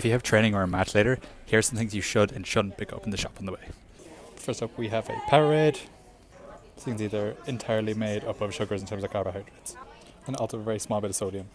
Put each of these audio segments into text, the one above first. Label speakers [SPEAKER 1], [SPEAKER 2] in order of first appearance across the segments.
[SPEAKER 1] If you have training or a match later, here are some things you should and shouldn't pick up in the shop on the way. First up, we have a Powerade. This thing's either entirely made up of sugars in terms of carbohydrates, and also a very small bit of sodium.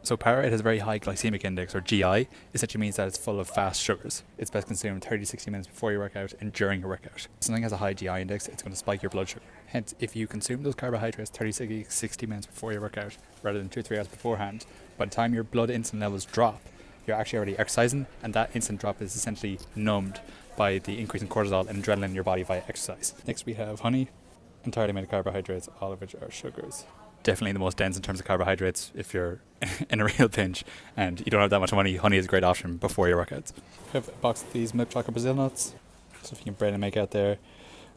[SPEAKER 1] So Powerade has a very high glycemic index, or GI. Essentially means that it's full of fast sugars. It's best consumed 30 to 60 minutes before your workout and during your workout. If something has a high GI index, it's going to spike your blood sugar. Hence, if you consume those carbohydrates 30 to 60 minutes before your workout, rather than 2 or 3 hours beforehand, by the time your blood insulin levels drop, you're actually already exercising, and that instant drop is essentially numbed by the increase in cortisol and adrenaline in your body via exercise. Next we have honey, entirely made of carbohydrates, all of which are sugars. Definitely the most dense in terms of carbohydrates if you're in a real pinch and you don't have that much money. Honey is a great option before your workouts. We have a box of these milk chocolate Brazil nuts, so if you can barely make out there.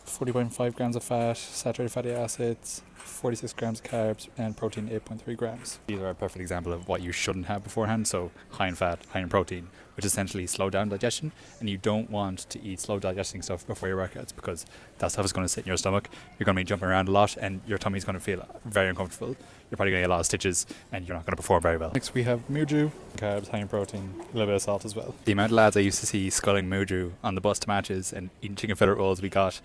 [SPEAKER 1] 40.5 grams of fat, saturated fatty acids, 46 grams of carbs, and protein 8.3 grams. These are a perfect example of what you shouldn't have beforehand. So high in fat, high in protein, which essentially slow down digestion. And you don't want to eat slow digesting stuff before your workouts because that stuff is going to sit in your stomach. You're going to be jumping around a lot and your tummy's going to feel very uncomfortable. You're probably going to get a lot of stitches and you're not going to perform very well. Next we have Muju, carbs, high in protein, a little bit of salt as well. The amount of lads I used to see sculling Muju on the bus to matches and eating chicken fillet rolls we got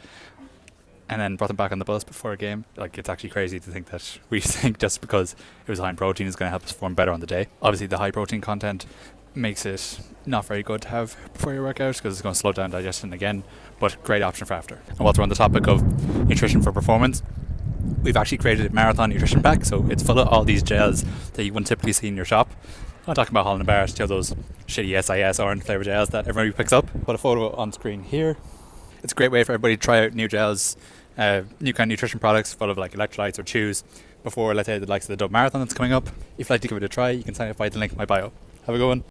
[SPEAKER 1] and then brought them back on the bus before a game. Like, it's actually crazy to think that we think just because it was high in protein is going to help us perform better on the day. Obviously the high protein content makes it not very good to have before your workout because it's going to slow down digestion again, but great option for after. And whilst we're on the topic of nutrition for performance, we've actually created a marathon nutrition pack, so it's full of all these gels that you wouldn't typically see in your shop. I'm talking about Holland & Barrett, those shitty SIS orange flavour gels that everybody picks up. Put a photo on screen here. It's a great way for everybody to try out new gels, new kind of nutrition products full of like electrolytes or chews before, let's say, the likes of the Dove Marathon that's coming up. If you'd like to give it a try, you can sign up by the link in my bio. Have a good one.